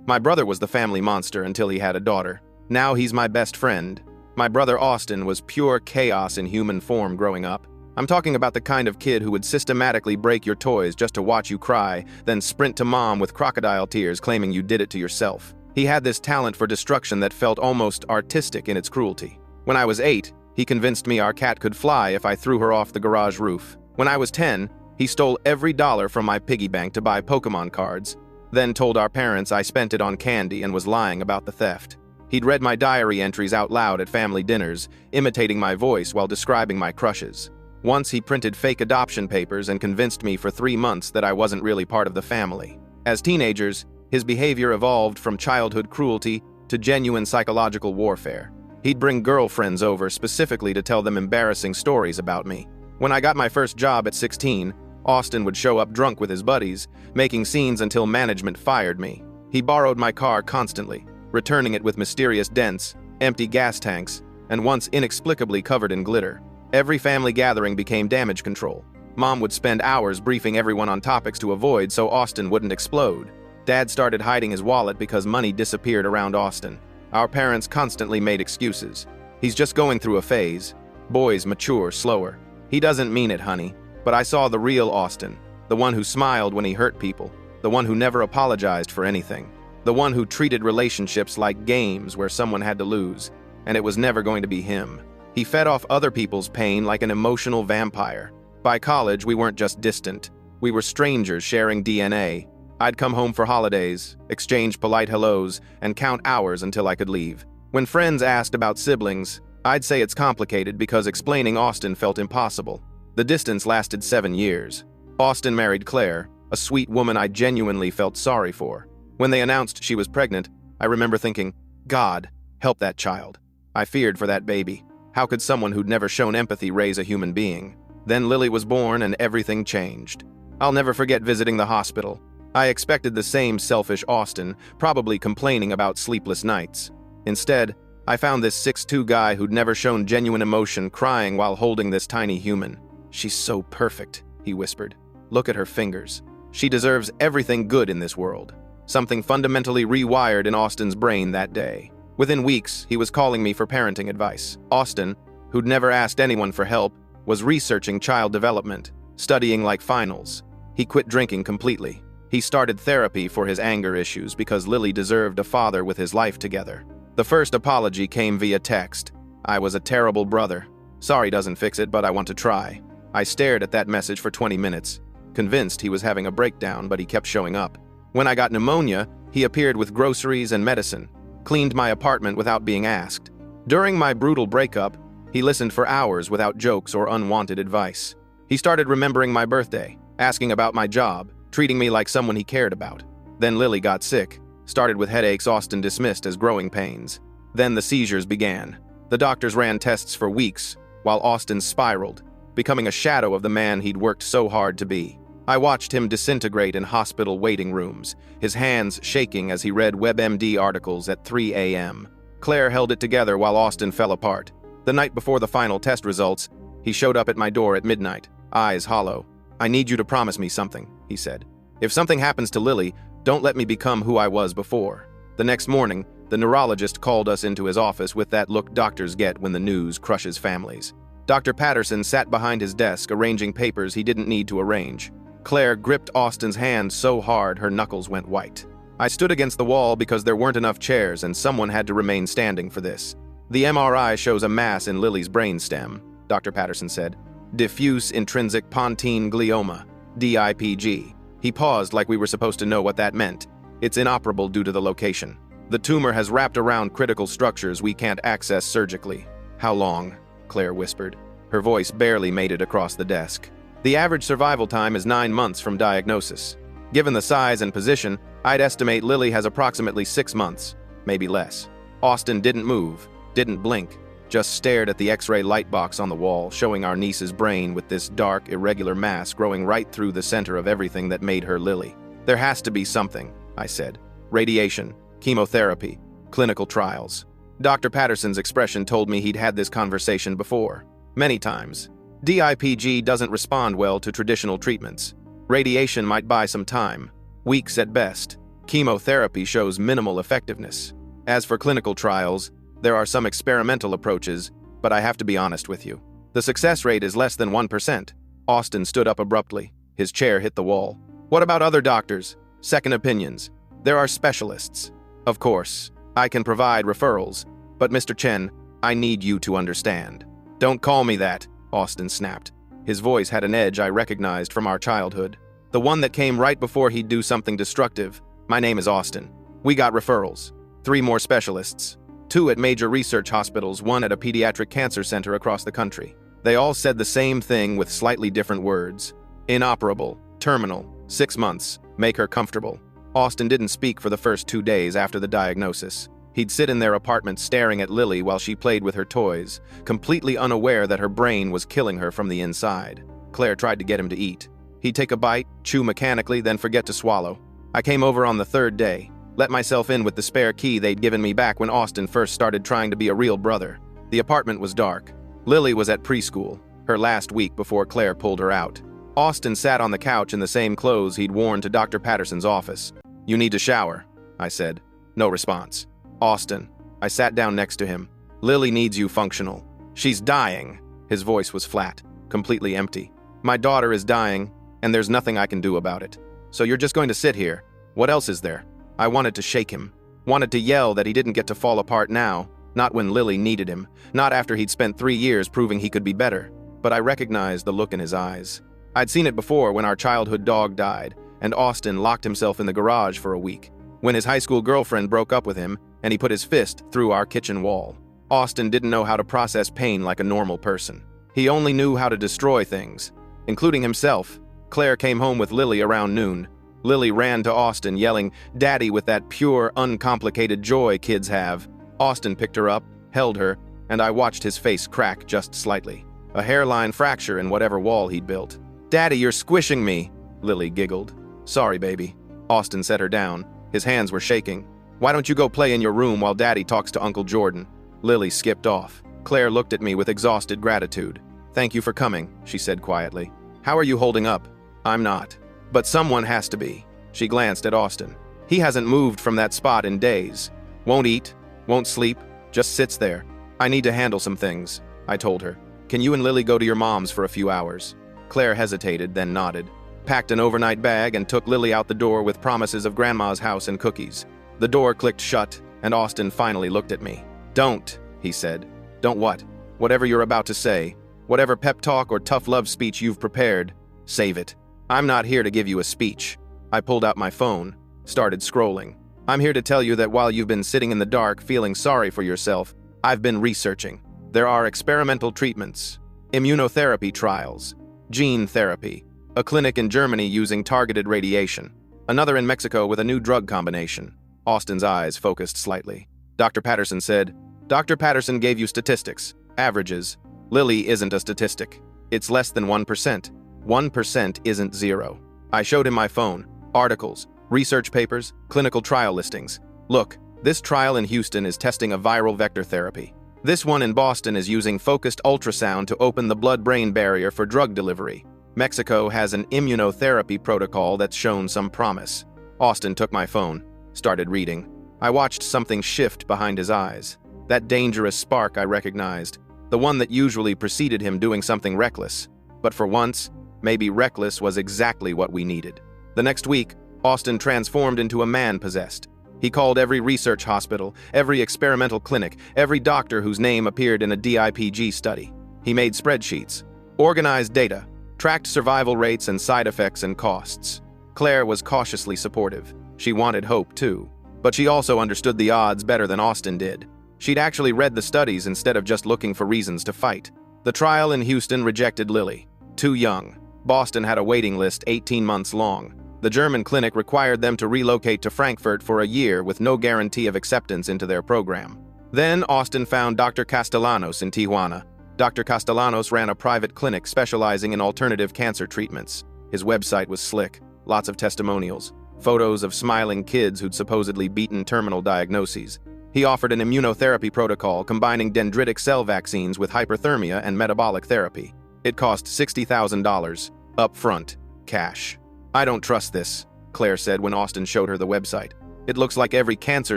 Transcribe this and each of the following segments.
My brother was the family monster until he had a daughter. Now he's my best friend. My brother Austin was pure chaos in human form growing up. I'm talking about the kind of kid who would systematically break your toys just to watch you cry, then sprint to mom with crocodile tears claiming you did it to yourself. He had this talent for destruction that felt almost artistic in its cruelty. When I was 8, he convinced me our cat could fly if I threw her off the garage roof. When I was 10, he stole every dollar from my piggy bank to buy Pokemon cards, then told our parents I spent it on candy and was lying about the theft. He'd read my diary entries out loud at family dinners, imitating my voice while describing my crushes. Once he printed fake adoption papers and convinced me for 3 months that I wasn't really part of the family. As teenagers, his behavior evolved from childhood cruelty to genuine psychological warfare. He'd bring girlfriends over specifically to tell them embarrassing stories about me. When I got my first job at 16, Austin would show up drunk with his buddies, making scenes until management fired me. He borrowed my car constantly, returning it with mysterious dents, empty gas tanks, and once inexplicably covered in glitter. Every family gathering became damage control. Mom would spend hours briefing everyone on topics to avoid so Austin wouldn't explode. Dad started hiding his wallet because money disappeared around Austin. Our parents constantly made excuses. He's just going through a phase. Boys mature slower. He doesn't mean it, honey. But I saw the real Austin, the one who smiled when he hurt people, the one who never apologized for anything, the one who treated relationships like games where someone had to lose, and it was never going to be him. He fed off other people's pain like an emotional vampire. By college, we weren't just distant. We were strangers sharing DNA. I'd come home for holidays, exchange polite hellos, and count hours until I could leave. When friends asked about siblings, I'd say it's complicated because explaining Austin felt impossible. The distance lasted 7 years. Austin married Claire, a sweet woman I genuinely felt sorry for. When they announced she was pregnant, I remember thinking, God, help that child. I feared for that baby. How could someone who'd never shown empathy raise a human being? Then Lily was born and everything changed. I'll never forget visiting the hospital. I expected the same selfish Austin, probably complaining about sleepless nights. Instead, I found this 6'2" guy who'd never shown genuine emotion crying while holding this tiny human. She's so perfect, he whispered. Look at her fingers. She deserves everything good in this world. Something fundamentally rewired in Austin's brain that day. Within weeks, he was calling me for parenting advice. Austin, who'd never asked anyone for help, was researching child development, studying like finals. He quit drinking completely. He started therapy for his anger issues because Lily deserved a father with his life together. The first apology came via text. I was a terrible brother. Sorry doesn't fix it, but I want to try. I stared at that message for 20 minutes, convinced he was having a breakdown, but he kept showing up. When I got pneumonia, he appeared with groceries and medicine, cleaned my apartment without being asked. During my brutal breakup, he listened for hours without jokes or unwanted advice. He started remembering my birthday, asking about my job, treating me like someone he cared about. Then Lily got sick, started with headaches Austin dismissed as growing pains. Then the seizures began. The doctors ran tests for weeks, while Austin spiraled, becoming a shadow of the man he'd worked so hard to be. I watched him disintegrate in hospital waiting rooms, his hands shaking as he read WebMD articles at 3 a.m. Claire held it together while Austin fell apart. The night before the final test results, he showed up at my door at midnight, eyes hollow. I need you to promise me something, he said. If something happens to Lily, don't let me become who I was before. The next morning, the neurologist called us into his office with that look doctors get when the news crushes families. Dr. Patterson sat behind his desk arranging papers he didn't need to arrange. Claire gripped Austin's hand so hard her knuckles went white. I stood against the wall because there weren't enough chairs and someone had to remain standing for this. The MRI shows a mass in Lily's brainstem, Dr. Patterson said. Diffuse intrinsic pontine glioma, DIPG. He paused like we were supposed to know what that meant. It's inoperable due to the location. The tumor has wrapped around critical structures we can't access surgically. How long? Claire whispered. Her voice barely made it across the desk. The average survival time is 9 months from diagnosis. Given the size and position, I'd estimate Lily has approximately 6 months, maybe less. Austin didn't move, didn't blink, just stared at the X-ray light box on the wall, showing our niece's brain with this dark, irregular mass growing right through the center of everything that made her Lily. There has to be something, I said. Radiation, chemotherapy, clinical trials. Dr. Patterson's expression told me he'd had this conversation before. Many times. DIPG doesn't respond well to traditional treatments. Radiation might buy some time, weeks at best. Chemotherapy shows minimal effectiveness. As for clinical trials, there are some experimental approaches, but I have to be honest with you. The success rate is less than 1%. Austin stood up abruptly. His chair hit the wall. What about other doctors? Second opinions? There are specialists. Of course, I can provide referrals, but Mr. Chen, I need you to understand. Don't call me that, Austin snapped. His voice had an edge I recognized from our childhood. The one that came right before he'd do something destructive. My name is Austin. We got referrals. 3 more specialists. 2 at major research hospitals, 1 at a pediatric cancer center across the country. They all said the same thing with slightly different words. Inoperable, terminal, 6 months, make her comfortable. Austin didn't speak for the first 2 days after the diagnosis. He'd sit in their apartment staring at Lily while she played with her toys, completely unaware that her brain was killing her from the inside. Claire tried to get him to eat. He'd take a bite, chew mechanically, then forget to swallow. I came over on the 3rd day, let myself in with the spare key they'd given me back when Austin first started trying to be a real brother. The apartment was dark. Lily was at preschool, her last week before Claire pulled her out. Austin sat on the couch in the same clothes he'd worn to Dr. Patterson's office. You need to shower, I said. No response. Austin. I sat down next to him. Lily needs you functional. She's dying. His voice was flat, completely empty. My daughter is dying, and there's nothing I can do about it. So you're just going to sit here. What else is there? I wanted to shake him. Wanted to yell that he didn't get to fall apart now, not when Lily needed him, not after he'd spent 3 years proving he could be better. But I recognized the look in his eyes. I'd seen it before when our childhood dog died, and Austin locked himself in the garage for a week. When his high school girlfriend broke up with him, and he put his fist through our kitchen wall. Austin didn't know how to process pain like a normal person. He only knew how to destroy things, including himself. Claire came home with Lily around noon. Lily ran to Austin, yelling, "Daddy," with that pure, uncomplicated joy kids have. Austin picked her up, held her, and I watched his face crack just slightly. A hairline fracture in whatever wall he'd built. "Daddy, you're squishing me," Lily giggled. "Sorry, baby." Austin set her down. His hands were shaking. "Why don't you go play in your room while Daddy talks to Uncle Jordan?" Lily skipped off. Claire looked at me with exhausted gratitude. "Thank you for coming," she said quietly. "How are you holding up?" "I'm not. But someone has to be." She glanced at Austin. "He hasn't moved from that spot in days. Won't eat, won't sleep, just sits there. I need to handle some things," I told her. "Can you and Lily go to your mom's for a few hours?" Claire hesitated, then nodded. Packed an overnight bag and took Lily out the door with promises of Grandma's house and cookies. The door clicked shut, and Austin finally looked at me. "Don't," he said. "Don't what?" "Whatever you're about to say. Whatever pep talk or tough love speech you've prepared, save it. I'm not here to give you a speech." I pulled out my phone, started scrolling. "I'm here to tell you that while you've been sitting in the dark feeling sorry for yourself, I've been researching. There are experimental treatments, immunotherapy trials, gene therapy, a clinic in Germany using targeted radiation, another in Mexico with a new drug combination." Austin's eyes focused slightly. Dr. Patterson said, "Dr. Patterson gave you statistics, averages. Lily isn't a statistic. It's less than 1%. 1% isn't 0. I showed him my phone, articles, research papers, clinical trial listings. Look, this trial in Houston is testing a viral vector therapy. This one in Boston is using focused ultrasound to open the blood-brain barrier for drug delivery. Mexico has an immunotherapy protocol that's shown some promise." Austin took my phone, started reading. I watched something shift behind his eyes. That dangerous spark I recognized, the one that usually preceded him doing something reckless. But for once, maybe reckless was exactly what we needed. The next week, Austin transformed into a man possessed. He called every research hospital, every experimental clinic, every doctor whose name appeared in a DIPG study. He made spreadsheets, organized data, tracked survival rates and side effects and costs. Claire was cautiously supportive. She wanted hope, too. But she also understood the odds better than Austin did. She'd actually read the studies instead of just looking for reasons to fight. The trial in Houston rejected Lily. Too young. Boston had a waiting list 18 months long. The German clinic required them to relocate to Frankfurt for a year with no guarantee of acceptance into their program. Then Austin found Dr. Castellanos in Tijuana. Dr. Castellanos ran a private clinic specializing in alternative cancer treatments. His website was slick, lots of testimonials, photos of smiling kids who'd supposedly beaten terminal diagnoses. He offered an immunotherapy protocol combining dendritic cell vaccines with hyperthermia and metabolic therapy. It cost $60,000, up front, cash. "I don't trust this," Claire said when Austin showed her the website. It looks like every cancer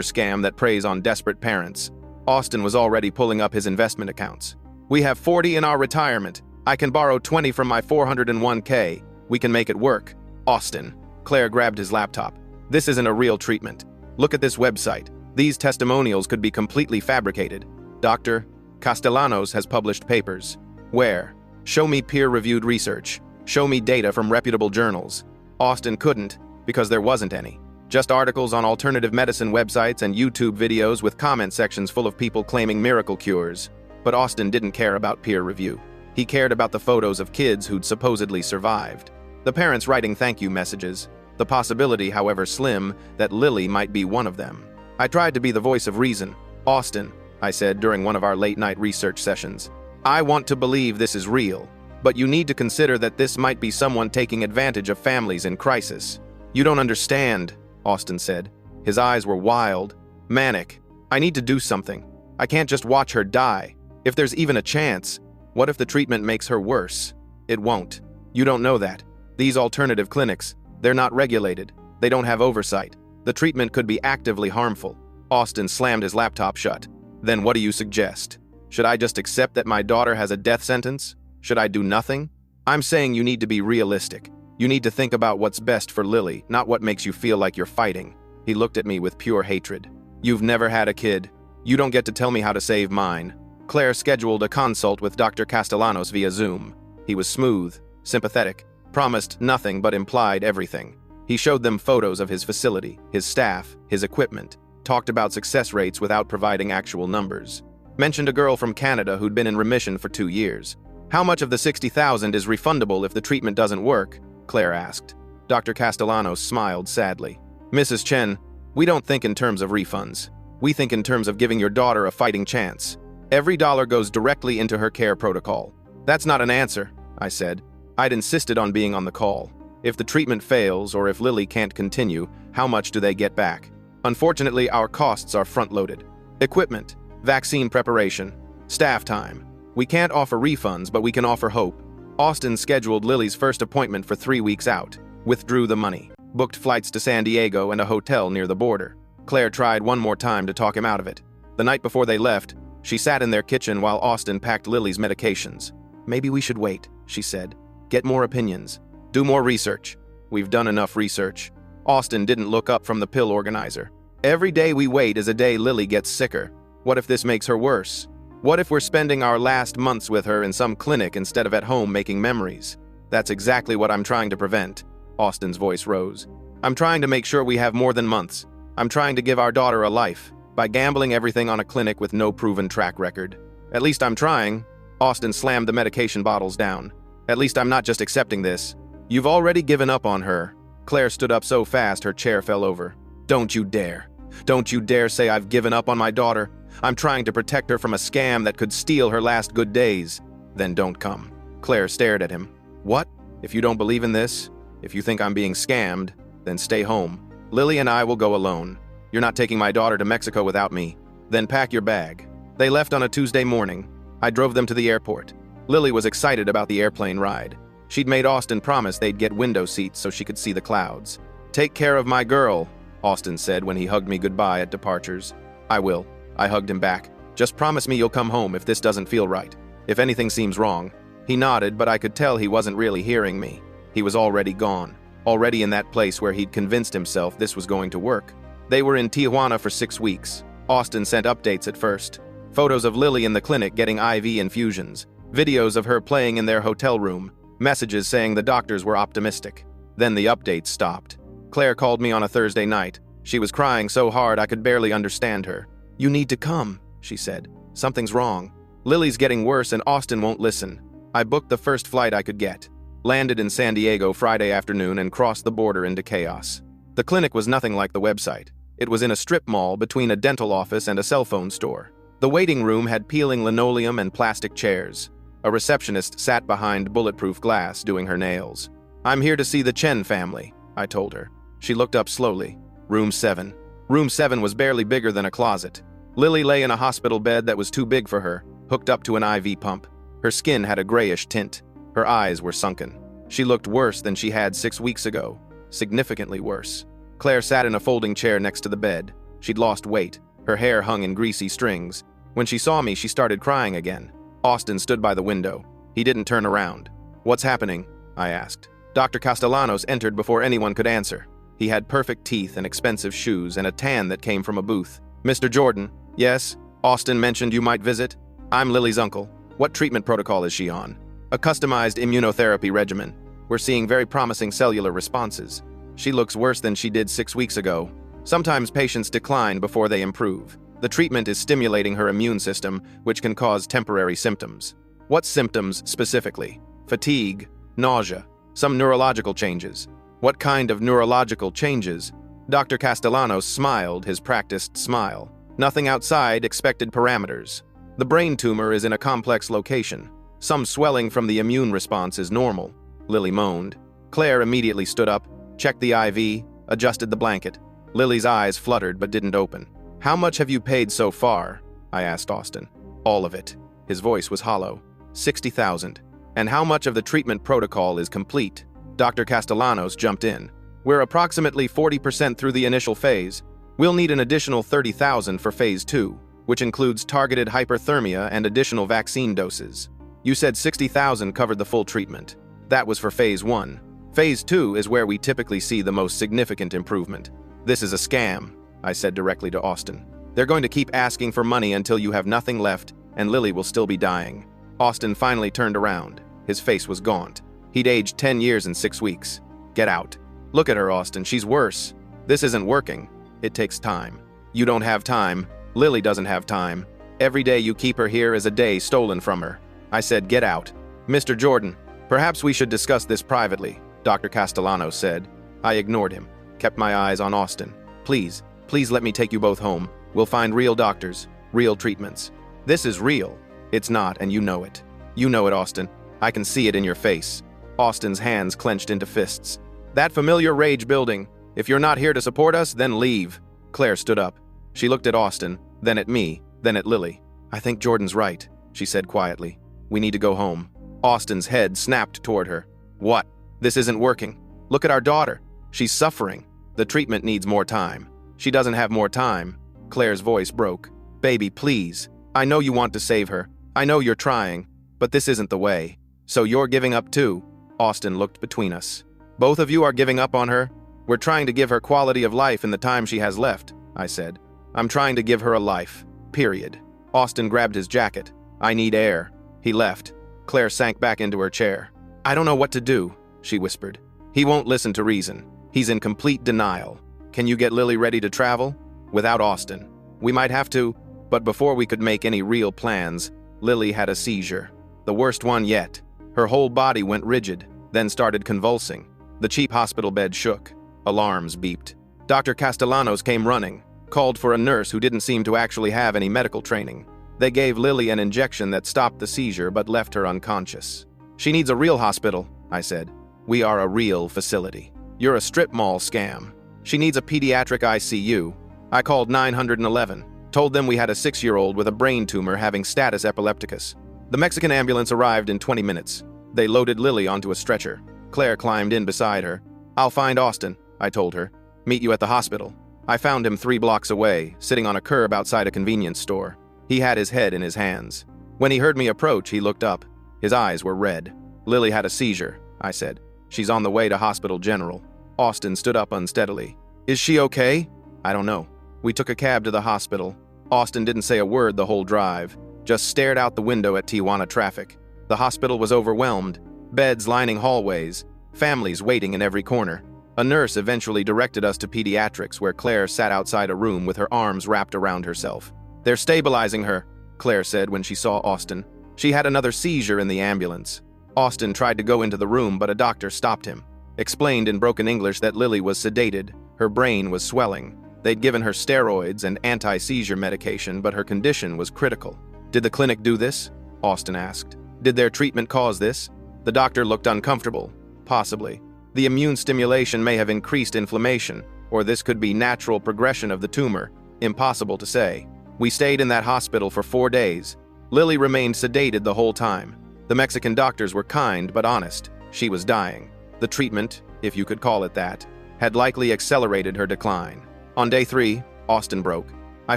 scam that preys on desperate parents. Austin was already pulling up his investment accounts. We have 40 in our retirement. I can borrow 20 from my 401k. We can make it work. Austin. Claire grabbed his laptop. This isn't a real treatment. Look at this website. These testimonials could be completely fabricated. Dr. Castellanos has published papers. Where? Show me peer-reviewed research. Show me data from reputable journals. Austin couldn't, because there wasn't any. Just articles on alternative medicine websites and YouTube videos with comment sections full of people claiming miracle cures. But Austin didn't care about peer review. He cared about the photos of kids who'd supposedly survived. The parents writing thank you messages. The possibility, however slim, that Lily might be one of them. I tried to be the voice of reason. Austin, I said during one of our late-night research sessions, I want to believe this is real, but you need to consider that this might be someone taking advantage of families in crisis. You don't understand, Austin said. His eyes were wild, manic. I need to do something. I can't just watch her die. If there's even a chance, what if the treatment makes her worse? It won't. You don't know that. These alternative clinics, they're not regulated. They don't have oversight. The treatment could be actively harmful. Austin slammed his laptop shut. Then what do you suggest? Should I just accept that my daughter has a death sentence? Should I do nothing? I'm saying you need to be realistic. You need to think about what's best for Lily, not what makes you feel like you're fighting. He looked at me with pure hatred. You've never had a kid. You don't get to tell me how to save mine. Claire scheduled a consult with Dr. Castellanos via Zoom. He was smooth, sympathetic, promised nothing but implied everything. He showed them photos of his facility, his staff, his equipment, talked about success rates without providing actual numbers. Mentioned a girl from Canada who'd been in remission for 2 years. How much of the $60,000 is refundable if the treatment doesn't work? Claire asked. Dr. Castellanos smiled sadly. Mrs. Chen, we don't think in terms of refunds. We think in terms of giving your daughter a fighting chance. Every dollar goes directly into her care protocol. That's not an answer, I said. I'd insisted on being on the call. If the treatment fails or if Lily can't continue, how much do they get back? Unfortunately, our costs are front-loaded. Equipment, vaccine preparation, staff time. We can't offer refunds, but we can offer hope. Austin scheduled Lily's first appointment for 3 weeks out, withdrew the money, booked flights to San Diego and a hotel near the border. Claire tried one more time to talk him out of it. The night before they left, she sat in their kitchen while Austin packed Lily's medications. Maybe we should wait, she said. Get more opinions. Do more research. We've done enough research. Austin didn't look up from the pill organizer. Every day we wait is a day Lily gets sicker. What if this makes her worse? What if we're spending our last months with her in some clinic instead of at home making memories? That's exactly what I'm trying to prevent. Austin's voice rose. I'm trying to make sure we have more than months. I'm trying to give our daughter a life by gambling everything on a clinic with no proven track record. At least I'm trying. Austin slammed the medication bottles down. At least I'm not just accepting this. You've already given up on her. Claire stood up so fast her chair fell over. Don't you dare. Don't you dare say I've given up on my daughter. I'm trying to protect her from a scam that could steal her last good days. Then don't come. Claire stared at him. What? If you don't believe in this, if you think I'm being scammed, then stay home. Lily and I will go alone. You're not taking my daughter to Mexico without me. Then pack your bag. They left on a Tuesday morning. I drove them to the airport. Lily was excited about the airplane ride. She'd made Austin promise they'd get window seats so she could see the clouds. Take care of my girl, Austin said when he hugged me goodbye at departures. I will. I hugged him back. Just promise me you'll come home if this doesn't feel right. If anything seems wrong. He nodded, but I could tell he wasn't really hearing me. He was already gone. Already in that place where he'd convinced himself this was going to work. They were in Tijuana for 6 weeks. Austin sent updates at first. Photos of Lily in the clinic getting IV infusions. Videos of her playing in their hotel room. Messages saying the doctors were optimistic. Then the updates stopped. Claire called me on a Thursday night. She was crying so hard I could barely understand her. You need to come, she said. Something's wrong. Lily's getting worse and Austin won't listen. I booked the first flight I could get. Landed in San Diego Friday afternoon and crossed the border into chaos. The clinic was nothing like the website. It was in a strip mall between a dental office and a cell phone store. The waiting room had peeling linoleum and plastic chairs. A receptionist sat behind bulletproof glass doing her nails. I'm here to see the Chen family, I told her. She looked up slowly. Room 7. Room 7 was barely bigger than a closet. Lily lay in a hospital bed that was too big for her, hooked up to an IV pump. Her skin had a grayish tint. Her eyes were sunken. She looked worse than she had 6 weeks ago. Significantly worse. Claire sat in a folding chair next to the bed. She'd lost weight. Her hair hung in greasy strings. When she saw me, she started crying again. Austin stood by the window. He didn't turn around. "What's happening?" I asked. Dr. Castellanos entered before anyone could answer. He had perfect teeth and expensive shoes and a tan that came from a booth. "Mr. Jordan." "Yes? Austin mentioned you might visit." "I'm Lily's uncle. What treatment protocol is she on?" "A customized immunotherapy regimen. We're seeing very promising cellular responses. She looks worse than she did 6 weeks ago. Sometimes patients decline before they improve. The treatment is stimulating her immune system, which can cause temporary symptoms." "What symptoms specifically?" "Fatigue, nausea, some neurological changes." "What kind of neurological changes?" Dr. Castellanos smiled his practiced smile. "Nothing outside expected parameters. The brain tumor is in a complex location. Some swelling from the immune response is normal." Lily moaned. Claire immediately stood up, checked the IV, adjusted the blanket. Lily's eyes fluttered but didn't open. "How much have you paid so far?" I asked Austin. "All of it." His voice was hollow. 60,000. "And how much of the treatment protocol is complete?" Dr. Castellanos jumped in. "We're approximately 40% through the initial phase. We'll need an additional 30,000 for phase 2, which includes targeted hyperthermia and additional vaccine doses." "You said 60,000 covered the full treatment." "That was for phase 1. Phase 2 is where we typically see the most significant improvement." "This is a scam," I said directly to Austin. "They're going to keep asking for money until you have nothing left, and Lily will still be dying." Austin finally turned around. His face was gaunt. He'd aged 10 years in 6 weeks. "Get out. Look at her, Austin. She's worse. This isn't working. It takes time." "You don't have time. Lily doesn't have time. Every day you keep her here is a day stolen from her." I said, "Get out." "Mr. Jordan, perhaps we should discuss this privately," Dr. Castellanos said. I ignored him, kept my eyes on Austin. Please let me take you both home. We'll find real doctors, real treatments." "This is real." "It's not, and you know it." "You know it, Austin. I can see it in your face." Austin's hands clenched into fists. "That familiar rage building. If you're not here to support us, then leave." Claire stood up. She looked at Austin, then at me, then at Lily. "I think Jordan's right," she said quietly. "We need to go home." Austin's head snapped toward her. "What? This isn't working. Look at our daughter. She's suffering. The treatment needs more time." "She doesn't have more time." Claire's voice broke. "Baby, please. I know you want to save her. I know you're trying. But this isn't the way. So you're giving up too?" Austin looked between us. "Both of you are giving up on her?" "We're trying to give her quality of life in the time she has left," I said. "I'm trying to give her a life. Period." Austin grabbed his jacket. "I need air." He left. Claire sank back into her chair. "I don't know what to do," she whispered. "He won't listen to reason. He's in complete denial. Can you get Lily ready to travel?" "Without Austin. We might have to." But before we could make any real plans, Lily had a seizure. The worst one yet. Her whole body went rigid, then started convulsing. The cheap hospital bed shook. Alarms beeped. Dr. Castellanos came running, called for a nurse who didn't seem to actually have any medical training. They gave Lily an injection that stopped the seizure but left her unconscious. "She needs a real hospital," I said. "We are a real facility. You're a strip mall scam. She needs a pediatric ICU." I called 911, told them we had a 6-year-old with a brain tumor having status epilepticus. The Mexican ambulance arrived in 20 minutes. They loaded Lily onto a stretcher. Claire climbed in beside her. "I'll find Austin," I told her. "Meet you at the hospital." I found him 3 blocks away, sitting on a curb outside a convenience store. He had his head in his hands. When he heard me approach, he looked up. His eyes were red. "Lily had a seizure," I said. "She's on the way to Hospital General." Austin stood up unsteadily. "Is she okay?" "I don't know." We took a cab to the hospital. Austin didn't say a word the whole drive, just stared out the window at Tijuana traffic. The hospital was overwhelmed, beds lining hallways, families waiting in every corner. A nurse eventually directed us to pediatrics, where Claire sat outside a room with her arms wrapped around herself. "They're stabilizing her," Claire said when she saw Austin. "She had another seizure in the ambulance." Austin tried to go into the room, but a doctor stopped him. Explained in broken English that Lily was sedated, her brain was swelling. They'd given her steroids and anti-seizure medication, but her condition was critical. "Did the clinic do this?" Austin asked. "Did their treatment cause this?" The doctor looked uncomfortable. "Possibly. The immune stimulation may have increased inflammation, or this could be natural progression of the tumor. Impossible to say." We stayed in that hospital for 4 days. Lily remained sedated the whole time. The Mexican doctors were kind but honest. She was dying. The treatment, if you could call it that, had likely accelerated her decline. On day 3, Austin broke. I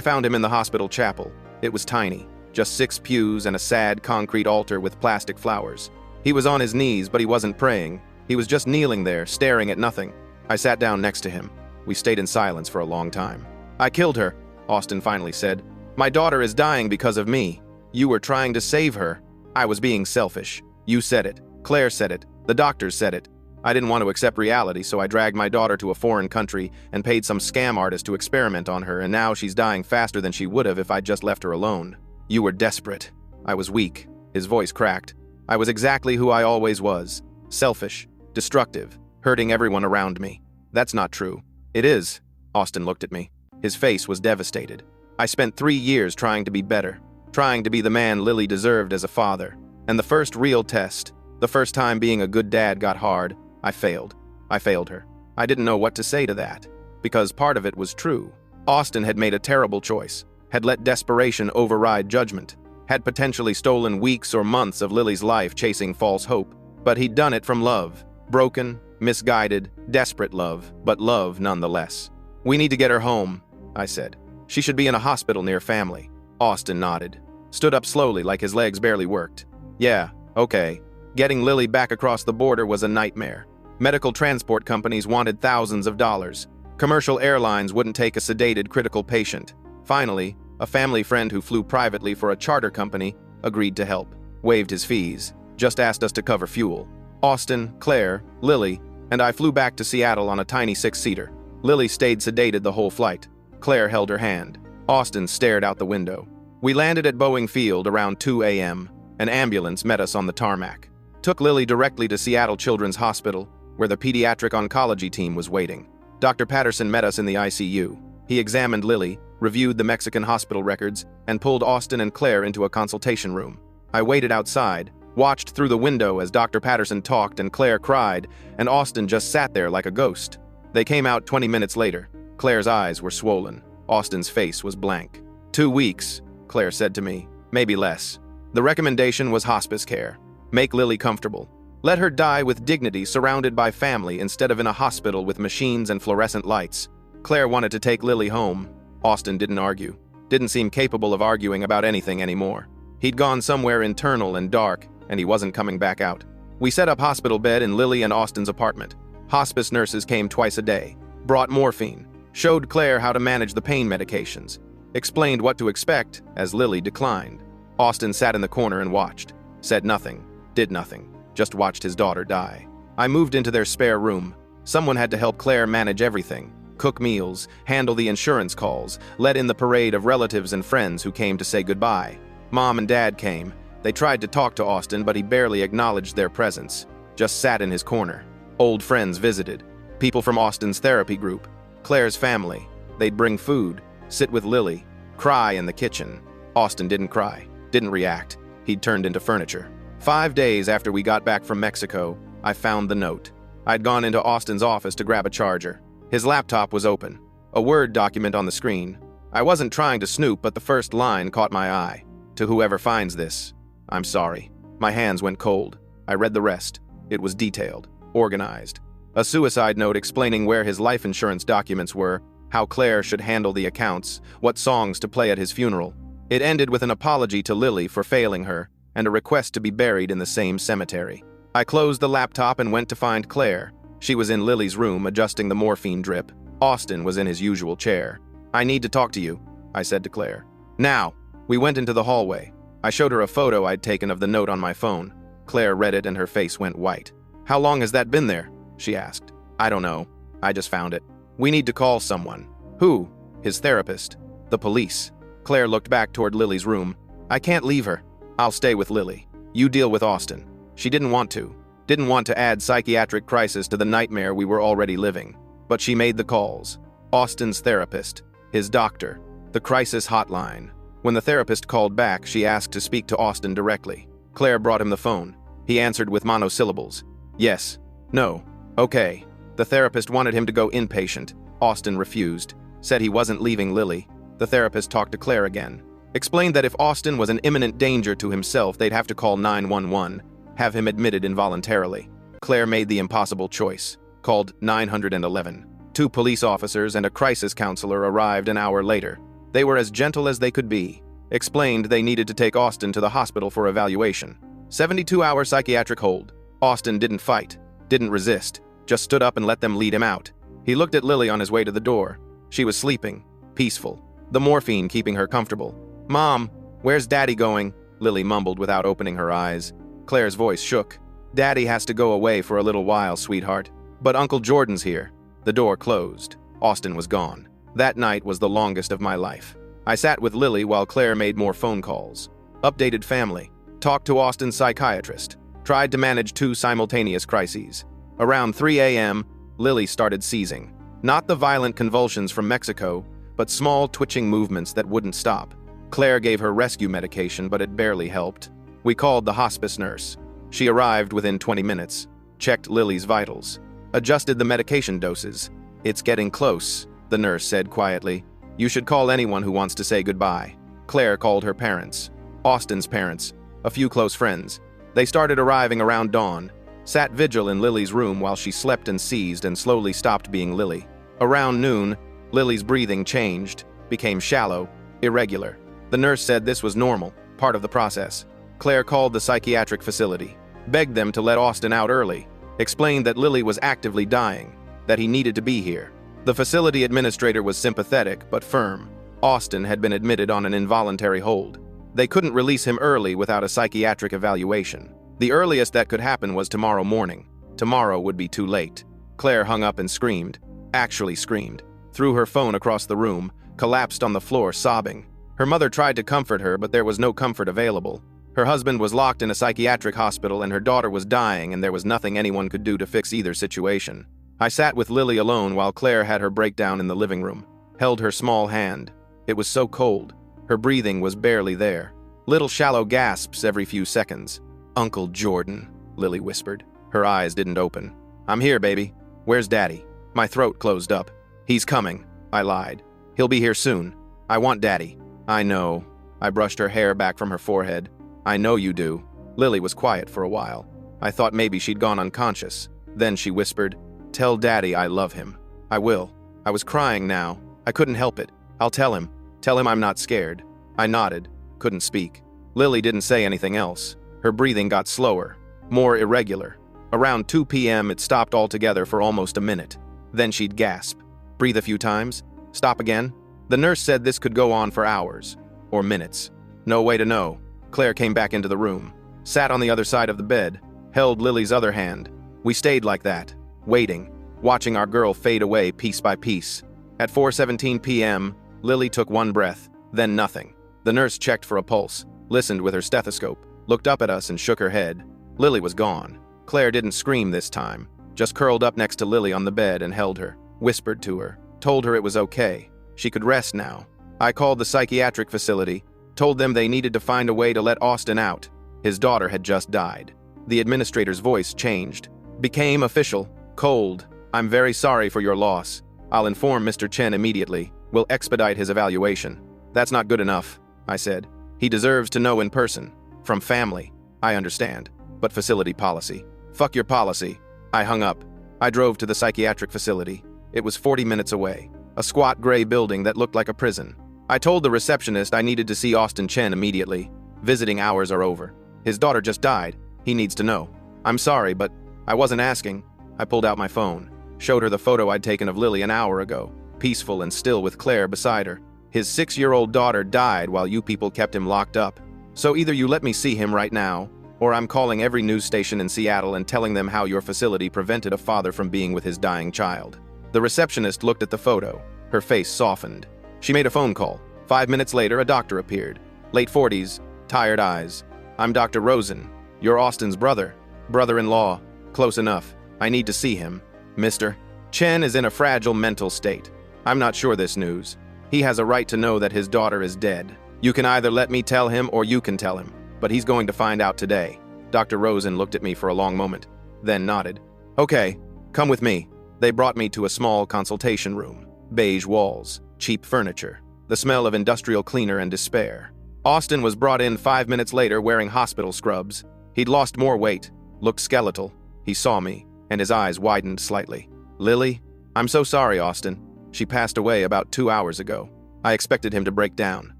found him in the hospital chapel. It was tiny, just 6 pews and a sad concrete altar with plastic flowers. He was on his knees, but he wasn't praying. He was just kneeling there, staring at nothing. I sat down next to him. We stayed in silence for a long time. "I killed her," Austin finally said. "My daughter is dying because of me. You were trying to save her. I was being selfish. You said it. Claire said it. The doctors said it. I didn't want to accept reality, so I dragged my daughter to a foreign country and paid some scam artist to experiment on her, and now she's dying faster than she would have if I'd just left her alone. You were desperate. I was weak." His voice cracked. "I was exactly who I always was. Selfish, destructive, hurting everyone around me. That's not true." "It is." Austin looked at me. His face was devastated. "I spent 3 years trying to be better, trying to be the man Lily deserved as a father. And the first real test, the first time being a good dad got hard, I failed. I failed her. I didn't know what to say to that, because part of it was true. Austin had made a terrible choice, had let desperation override judgment, had potentially stolen weeks or months of Lily's life chasing false hope. But he'd done it from love. Broken, misguided, desperate love, but love nonetheless. "We need to get her home," I said. "She should be in a hospital near family." Austin nodded, stood up slowly like his legs barely worked. "Yeah, okay." Getting Lily back across the border was a nightmare. Medical transport companies wanted thousands of dollars. Commercial airlines wouldn't take a sedated critical patient. Finally, a family friend who flew privately for a charter company agreed to help, waived his fees, just asked us to cover fuel. Austin, Claire, Lily, and I flew back to Seattle on a tiny 6-seater. Lily stayed sedated the whole flight. Claire held her hand. Austin stared out the window. We landed at Boeing Field around 2 a.m. An ambulance met us on the tarmac. Took Lily directly to Seattle Children's Hospital, where the pediatric oncology team was waiting. Dr. Patterson met us in the ICU. He examined Lily, reviewed the Mexican hospital records, and pulled Austin and Claire into a consultation room. I waited outside, watched through the window as Dr. Patterson talked and Claire cried, and Austin just sat there like a ghost. They came out 20 minutes later. Claire's eyes were swollen. Austin's face was blank. 2 weeks, Claire said to me, maybe less. The recommendation was hospice care. Make Lily comfortable. Let her die with dignity surrounded by family instead of in a hospital with machines and fluorescent lights. Claire wanted to take Lily home. Austin didn't argue. Didn't seem capable of arguing about anything anymore. He'd gone somewhere internal and dark, and he wasn't coming back out. We set up hospital bed in Lily and Austin's apartment. Hospice nurses came twice a day, brought morphine, showed Claire how to manage the pain medications, explained what to expect as Lily declined. Austin sat in the corner and watched, said nothing, did nothing, just watched his daughter die. I moved into their spare room. Someone had to help Claire manage everything, cook meals, handle the insurance calls, let in the parade of relatives and friends who came to say goodbye. Mom and Dad came. They tried to talk to Austin, but he barely acknowledged their presence, just sat in his corner. Old friends visited, people from Austin's therapy group, Claire's family. They'd bring food, sit with Lily, cry in the kitchen. Austin didn't cry, didn't react. He'd turned into furniture. 5 days after we got back from Mexico, I found the note. I'd gone into Austin's office to grab a charger. His laptop was open, a Word document on the screen. I wasn't trying to snoop, but the first line caught my eye. To whoever finds this, I'm sorry. My hands went cold. I read the rest. It was detailed, organized. A suicide note explaining where his life insurance documents were, how Claire should handle the accounts, what songs to play at his funeral. It ended with an apology to Lily for failing her, and a request to be buried in the same cemetery. I closed the laptop and went to find Claire. She was in Lily's room adjusting the morphine drip. Austin was in his usual chair. I need to talk to you, I said to Claire. Now. We went into the hallway. I showed her a photo I'd taken of the note on my phone. Claire read it and her face went white. How long has that been there? She asked. I don't know. I just found it. We need to call someone. Who? His therapist. The police. Claire looked back toward Lily's room. I can't leave her. I'll stay with Lily. You deal with Austin. She didn't want to. Didn't want to add psychiatric crisis to the nightmare we were already living. But she made the calls. Austin's therapist. His doctor. The crisis hotline. When the therapist called back, she asked to speak to Austin directly. Claire brought him the phone. He answered with monosyllables. Yes. No. Okay. The therapist wanted him to go inpatient. Austin refused. Said he wasn't leaving Lily. The therapist talked to Claire again. Explained that if Austin was an imminent danger to himself, they'd have to call 911, have him admitted involuntarily. Claire made the impossible choice. Called 911. 2 police officers and a crisis counselor arrived an hour later. They were as gentle as they could be. Explained they needed to take Austin to the hospital for evaluation. 72-hour psychiatric hold. Austin didn't fight, didn't resist, just stood up and let them lead him out. He looked at Lily on his way to the door. She was sleeping, peaceful, the morphine keeping her comfortable. "Mom, where's Daddy going?" Lily mumbled without opening her eyes. Claire's voice shook. "Daddy has to go away for a little while, sweetheart. But Uncle Jordan's here." The door closed. Austin was gone. That night was the longest of my life. I sat with Lily while Claire made more phone calls. Updated family. Talked to Austin's psychiatrist. Tried to manage 2 simultaneous crises. Around 3 a.m., Lily started seizing. Not the violent convulsions from Mexico, but small twitching movements that wouldn't stop. Claire gave her rescue medication, but it barely helped. We called the hospice nurse. She arrived within 20 minutes, checked Lily's vitals, adjusted the medication doses. "It's getting close," the nurse said quietly. "You should call anyone who wants to say goodbye." Claire called her parents, Austin's parents, a few close friends. They started arriving around dawn, sat vigil in Lily's room while she slept and seized and slowly stopped being Lily. Around noon, Lily's breathing changed, became shallow, irregular. The nurse said this was normal, part of the process. Claire called the psychiatric facility, begged them to let Austin out early, explained that Lily was actively dying, that he needed to be here. The facility administrator was sympathetic but firm. Austin had been admitted on an involuntary hold. They couldn't release him early without a psychiatric evaluation. The earliest that could happen was tomorrow morning. Tomorrow would be too late. Claire hung up and screamed, actually screamed, threw her phone across the room, collapsed on the floor sobbing. Her mother tried to comfort her, but there was no comfort available. Her husband was locked in a psychiatric hospital and her daughter was dying, and there was nothing anyone could do to fix either situation. I sat with Lily alone while Claire had her breakdown in the living room, held her small hand. It was so cold. Her breathing was barely there. Little shallow gasps every few seconds. "Uncle Jordan," Lily whispered. Her eyes didn't open. "I'm here, baby. Where's Daddy?" My throat closed up. "He's coming," I lied. "He'll be here soon. I want Daddy." "I know." I brushed her hair back from her forehead. "I know you do." Lily was quiet for a while. I thought maybe she'd gone unconscious. Then she whispered, "Tell Daddy I love him." "I will." I was crying now. I couldn't help it. "I'll tell him. Tell him I'm not scared." I nodded, couldn't speak. Lily didn't say anything else. Her breathing got slower, more irregular. Around 2 p.m. it stopped altogether for almost a minute. Then she'd gasp, breathe a few times, stop again. The nurse said this could go on for hours, or minutes. No way to know. Claire came back into the room, sat on the other side of the bed, held Lily's other hand. We stayed like that, waiting, watching our girl fade away piece by piece. At 4:17 p.m., Lily took one breath, then nothing. The nurse checked for a pulse, listened with her stethoscope, looked up at us and shook her head. Lily was gone. Claire didn't scream this time, just curled up next to Lily on the bed and held her, whispered to her, told her it was okay. She could rest now. I called the psychiatric facility, told them they needed to find a way to let Austin out. His daughter had just died. The administrator's voice changed, became official, cold. "I'm very sorry for your loss. I'll inform Mr. Chen immediately. We'll expedite his evaluation." "That's not good enough," I said. "He deserves to know in person. From family." "I understand. But facility policy." "Fuck your policy." I hung up. I drove to the psychiatric facility. It was 40 minutes away. A squat gray building that looked like a prison. I told the receptionist I needed to see Austin Chen immediately. Visiting hours are over. His daughter just died. He needs to know. "I'm sorry, but I wasn't asking." I pulled out my phone, showed her the photo I'd taken of Lily an hour ago, peaceful and still with Claire beside her. "His 6-year-old daughter died while you people kept him locked up. So either you let me see him right now, or I'm calling every news station in Seattle and telling them how your facility prevented a father from being with his dying child." The receptionist looked at the photo. Her face softened. She made a phone call. 5 minutes later, a doctor appeared. Late 40s, tired eyes. "I'm Dr. Rosen. You're Austin's brother. Brother-in-law. Close enough. I need to see him. Mr. Chen is in a fragile mental state. I'm not sure this news. He has a right to know that his daughter is dead. You can either let me tell him or you can tell him, but he's going to find out today." Dr. Rosen looked at me for a long moment, then nodded. "Okay, come with me." They brought me to a small consultation room. Beige walls, cheap furniture, the smell of industrial cleaner and despair. Austin was brought in 5 minutes later wearing hospital scrubs. He'd lost more weight, looked skeletal. He saw me, and his eyes widened slightly. "Lily?" I'm so sorry, Austin. She passed away about 2 hours ago. I expected him to break down,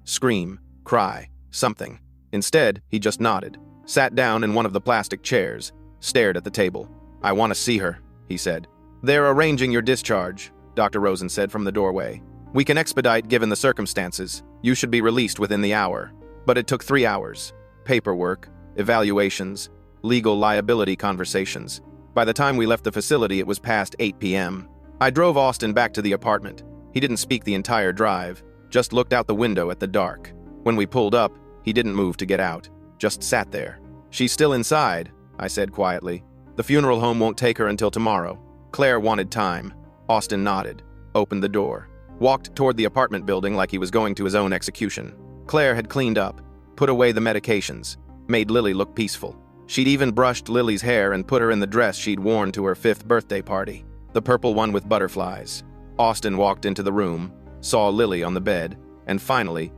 scream, cry, something. Instead, he just nodded, sat down in one of the plastic chairs, stared at the table. I want to see her, he said. They're arranging your discharge, Dr. Rosen said from the doorway. We can expedite given the circumstances. You should be released within the hour. But it took 3 hours. Paperwork, evaluations, legal liability conversations. By the time we left the facility, it was past 8 p.m. I drove Austin back to the apartment. He didn't speak the entire drive, just looked out the window at the dark. When we pulled up, he didn't move to get out, just sat there. She's still inside, I said quietly. The funeral home won't take her until tomorrow. Claire wanted time. Austin nodded, opened the door, walked toward the apartment building like he was going to his own execution. Claire had cleaned up, put away the medications, made Lily look peaceful. She'd even brushed Lily's hair and put her in the dress she'd worn to her 5th birthday party, the purple one with butterflies. Austin walked into the room, saw Lily on the bed, and finally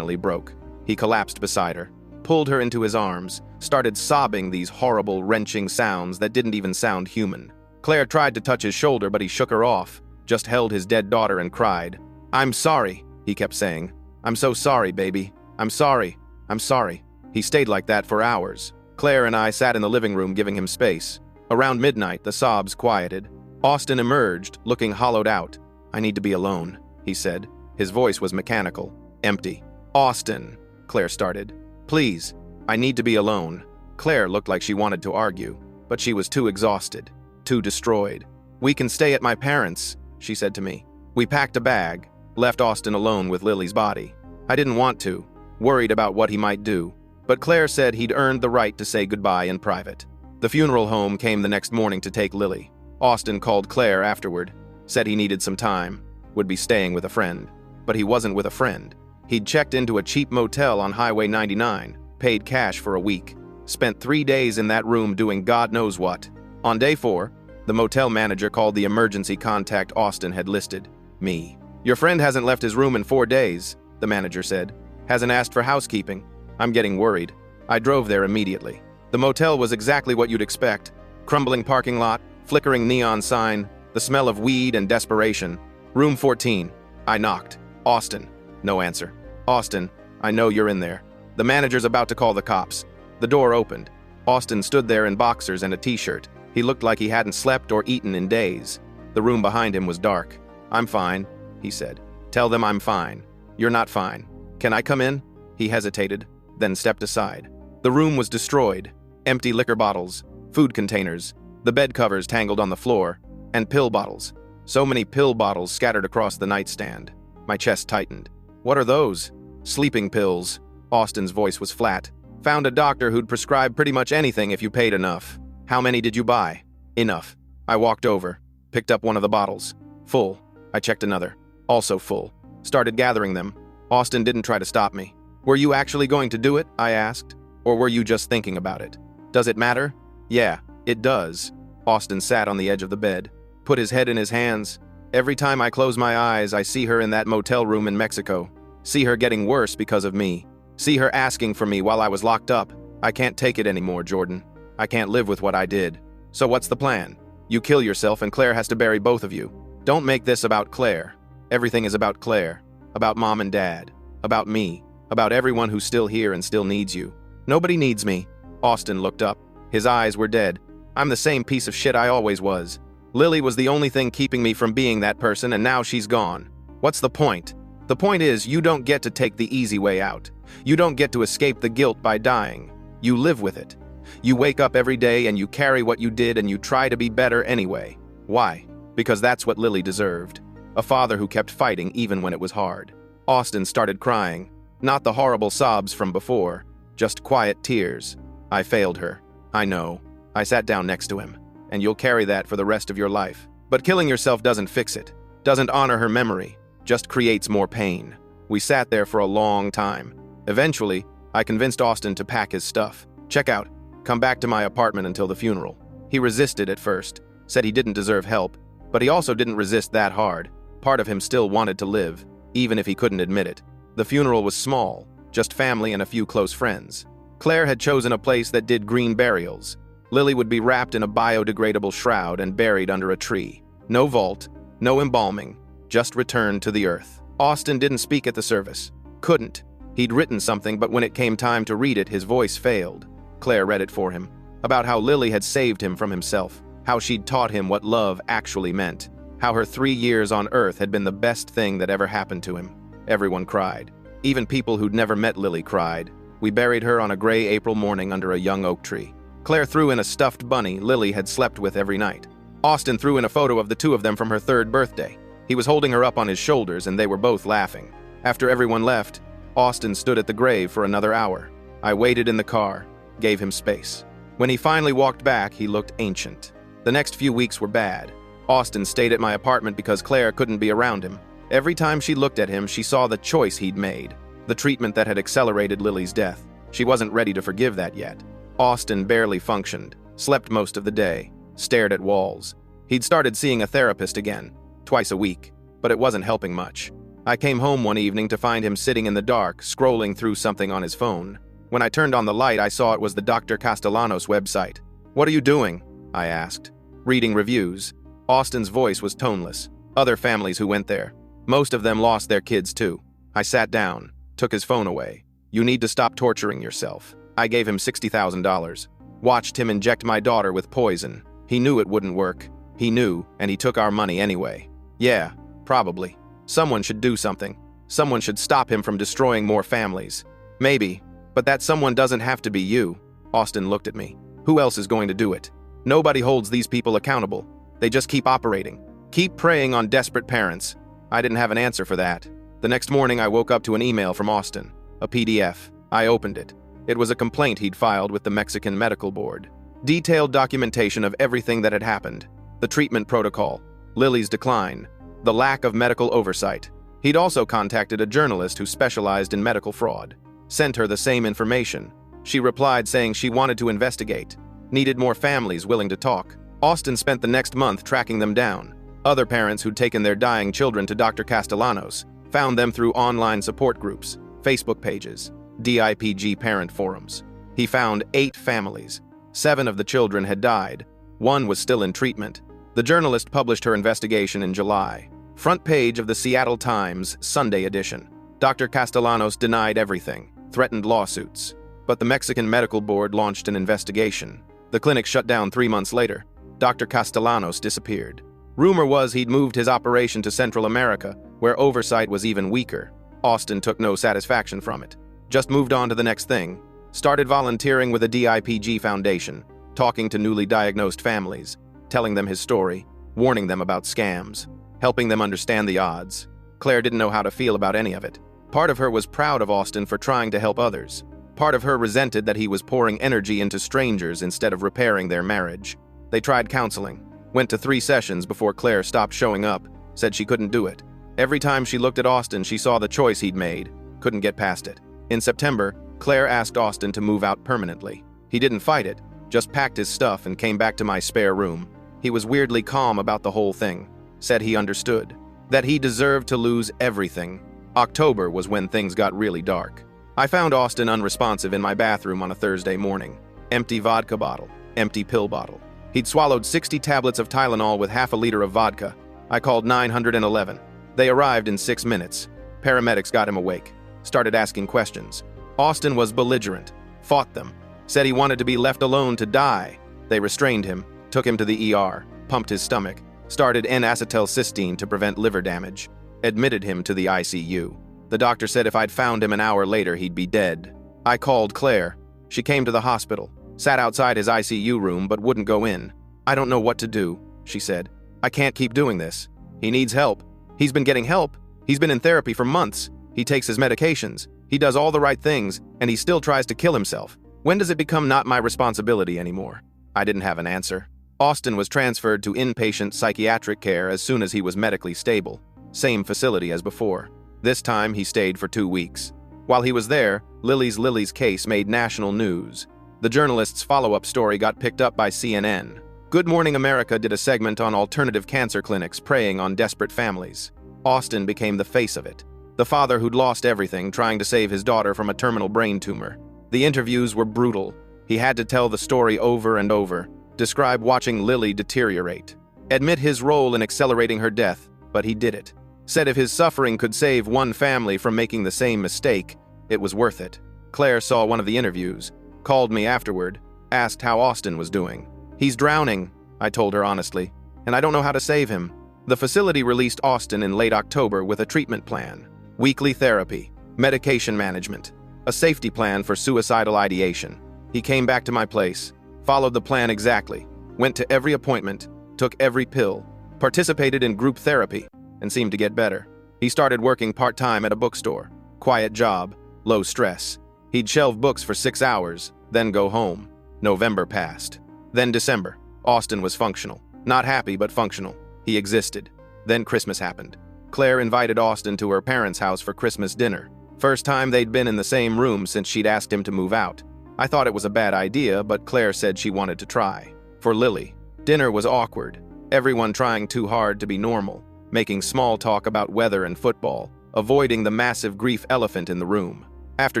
broke. He collapsed beside her, pulled her into his arms, started sobbing these horrible, wrenching sounds that didn't even sound human. Claire tried to touch his shoulder, but he shook her off, just held his dead daughter and cried. I'm sorry, he kept saying. I'm so sorry, baby. I'm sorry. I'm sorry. He stayed like that for hours. Claire and I sat in the living room giving him space. Around midnight, the sobs quieted. Austin emerged, looking hollowed out. I need to be alone, he said. His voice was mechanical, empty. Austin, Claire started. Please, I need to be alone. Claire looked like she wanted to argue, but she was too exhausted, too destroyed. We can stay at my parents', she said to me. We packed a bag, left Austin alone with Lily's body. I didn't want to, worried about what he might do, but Claire said he'd earned the right to say goodbye in private. The funeral home came the next morning to take Lily. Austin called Claire afterward, said he needed some time, would be staying with a friend. But he wasn't with a friend. He'd checked into a cheap motel on Highway 99, paid cash for a week, spent 3 days in that room doing God knows what. On day 4, the motel manager called the emergency contact Austin had listed, me. Your friend hasn't left his room in 4 days, the manager said. Hasn't asked for housekeeping. I'm getting worried. I drove there immediately. The motel was exactly what you'd expect. Crumbling parking lot, flickering neon sign, the smell of weed and desperation. Room 14. I knocked. Austin. No answer. Austin, I know you're in there. The manager's about to call the cops. The door opened. Austin stood there in boxers and a t-shirt. He looked like he hadn't slept or eaten in days. The room behind him was dark. I'm fine, he said. Tell them I'm fine. You're not fine. Can I come in? He hesitated, then stepped aside. The room was destroyed. Empty liquor bottles, food containers, the bed covers tangled on the floor, and pill bottles. So many pill bottles scattered across the nightstand. My chest tightened. What are those? Sleeping pills. Austin's voice was flat. Found a doctor who'd prescribe pretty much anything if you paid enough. How many did you buy? Enough. I walked over, picked up one of the bottles. Full. I checked another. Also full. Started gathering them. Austin didn't try to stop me. Were you actually going to do it? I asked. Or were you just thinking about it? Does it matter? Yeah, it does. Austin sat on the edge of the bed, put his head in his hands. Every time I close my eyes, I see her in that motel room in Mexico. See her getting worse because of me. See her asking for me while I was locked up. I can't take it anymore, Jordan. I can't live with what I did. So what's the plan? You kill yourself and Claire has to bury both of you. Don't make this about Claire. Everything is about Claire. About Mom and Dad. About me. About everyone who's still here and still needs you. Nobody needs me. Austin looked up. His eyes were dead. I'm the same piece of shit I always was. Lily was the only thing keeping me from being that person, and now she's gone. What's the point? The point is, you don't get to take the easy way out. You don't get to escape the guilt by dying. You live with it. You wake up every day and you carry what you did and you try to be better anyway. Why? Because that's what Lily deserved. A father who kept fighting even when it was hard. Austin started crying. Not the horrible sobs from before. Just quiet tears. I failed her. I know. I sat down next to him. And you'll carry that for the rest of your life. But killing yourself doesn't fix it. Doesn't honor her memory. Just creates more pain. We sat there for a long time. Eventually, I convinced Austin to pack his stuff. Check out. Come back to my apartment until the funeral. He resisted at first. Said he didn't deserve help. But he also didn't resist that hard. Part of him still wanted to live, even if he couldn't admit it. The funeral was small. Just family and a few close friends. Claire had chosen a place that did green burials. Lily would be wrapped in a biodegradable shroud and buried under a tree. No vault, No embalming, just return to the earth. Austin didn't speak at the service. Couldn't. He'd written something, but when it came time to read it, his voice failed. Claire read it for him, about how Lily had saved him from himself, how she'd taught him what love actually meant, how her 3 years on Earth had been the best thing that ever happened to him. Everyone cried. Even people who'd never met Lily cried. We buried her on a gray April morning under a young oak tree. Claire threw in a stuffed bunny Lily had slept with every night. Austin threw in a photo of the two of them from her 3rd birthday. He was holding her up on his shoulders and they were both laughing. After everyone left, Austin stood at the grave for another hour. I waited in the car, gave him space. When he finally walked back, he looked ancient. The next few weeks were bad. Austin stayed at my apartment because Claire couldn't be around him. Every time she looked at him, she saw the choice he'd made, the treatment that had accelerated Lily's death. She wasn't ready to forgive that yet. Austin barely functioned, slept most of the day, stared at walls. He'd started seeing a therapist again, twice a week, but it wasn't helping much. I came home one evening to find him sitting in the dark, scrolling through something on his phone. When I turned on the light, I saw it was the Dr. Castellanos website. "What are you doing?" I asked. "Reading reviews." Austin's voice was toneless. Other families who went there. Most of them lost their kids too. I sat down, took his phone away. "You need to stop torturing yourself." I gave him $60,000. Watched him inject my daughter with poison. He knew it wouldn't work. He knew, and he took our money anyway. Yeah, probably. Someone should do something. Someone should stop him from destroying more families. Maybe, but that someone doesn't have to be you. Austin looked at me. Who else is going to do it? Nobody holds these people accountable. They just keep operating. Keep preying on desperate parents. I didn't have an answer for that. The next morning I woke up to an email from Austin. A PDF. I opened it. It was a complaint he'd filed with the Mexican Medical Board. Detailed documentation of everything that had happened. The treatment protocol. Lily's decline. The lack of medical oversight. He'd also contacted a journalist who specialized in medical fraud. Sent her the same information. She replied saying she wanted to investigate. Needed more families willing to talk. Austin spent the next month tracking them down. Other parents who'd taken their dying children to Dr. Castellanos found them through online support groups, Facebook pages, DIPG parent forums. He found 8 families. 7 of the children had died. 1 was still in treatment. The journalist published her investigation in July. Front page of the Seattle Times, Sunday edition. Dr. Castellanos denied everything, threatened lawsuits. But the Mexican Medical Board launched an investigation. The clinic shut down 3 months later. Dr. Castellanos disappeared. Rumor was he'd moved his operation to Central America, where oversight was even weaker. Austin took no satisfaction from it. Just moved on to the next thing. Started volunteering with a DIPG foundation, talking to newly diagnosed families, telling them his story, warning them about scams, helping them understand the odds. Claire didn't know how to feel about any of it. Part of her was proud of Austin for trying to help others. Part of her resented that he was pouring energy into strangers instead of repairing their marriage. They tried counseling. Went to 3 sessions before Claire stopped showing up, said she couldn't do it. Every time she looked at Austin, she saw the choice he'd made, couldn't get past it. In September, Claire asked Austin to move out permanently. He didn't fight it, just packed his stuff and came back to my spare room. He was weirdly calm about the whole thing, said he understood, that he deserved to lose everything. October was when things got really dark. I found Austin unresponsive in my bathroom on a Thursday morning. Empty vodka bottle, empty pill bottle. He'd swallowed 60 tablets of Tylenol with half a liter of vodka. I called 911. They arrived in 6 minutes. Paramedics got him awake. Started asking questions. Austin was belligerent. Fought them. Said he wanted to be left alone to die. They restrained him, took him to the ER, pumped his stomach, started N-acetylcysteine to prevent liver damage, admitted him to the ICU. The doctor said if I'd found him an hour later, he'd be dead. I called Claire. She came to the hospital. Sat outside his ICU room but wouldn't go in. "I don't know what to do," she said. "I can't keep doing this. He needs help. He's been getting help. He's been in therapy for months. He takes his medications. He does all the right things, and he still tries to kill himself. When does it become not my responsibility anymore?" I didn't have an answer. Austin was transferred to inpatient psychiatric care as soon as he was medically stable. Same facility as before. This time he stayed for 2 weeks. While he was there, Lily's case made national news. The journalist's follow-up story got picked up by CNN. Good Morning America did a segment on alternative cancer clinics preying on desperate families. Austin became the face of it. The father who'd lost everything trying to save his daughter from a terminal brain tumor. The interviews were brutal. He had to tell the story over and over, describe watching Lily deteriorate, admit his role in accelerating her death, but he did it. Said if his suffering could save one family from making the same mistake, it was worth it. Claire saw one of the interviews, called me afterward, asked how Austin was doing. He's drowning, I told her honestly, and I don't know how to save him. The facility released Austin in late October with a treatment plan, weekly therapy, medication management, a safety plan for suicidal ideation. He came back to my place, followed the plan exactly, went to every appointment, took every pill, participated in group therapy, and seemed to get better. He started working part-time at a bookstore, quiet job, low stress. He'd shelve books for 6 hours, then go home. November passed. Then December. Austin was functional. Not happy, but functional. He existed. Then Christmas happened. Claire invited Austin to her parents' house for Christmas dinner. First time they'd been in the same room since she'd asked him to move out. I thought it was a bad idea, but Claire said she wanted to try. For Lily, dinner was awkward. Everyone trying too hard to be normal, making small talk about weather and football, avoiding the massive grief elephant in the room. After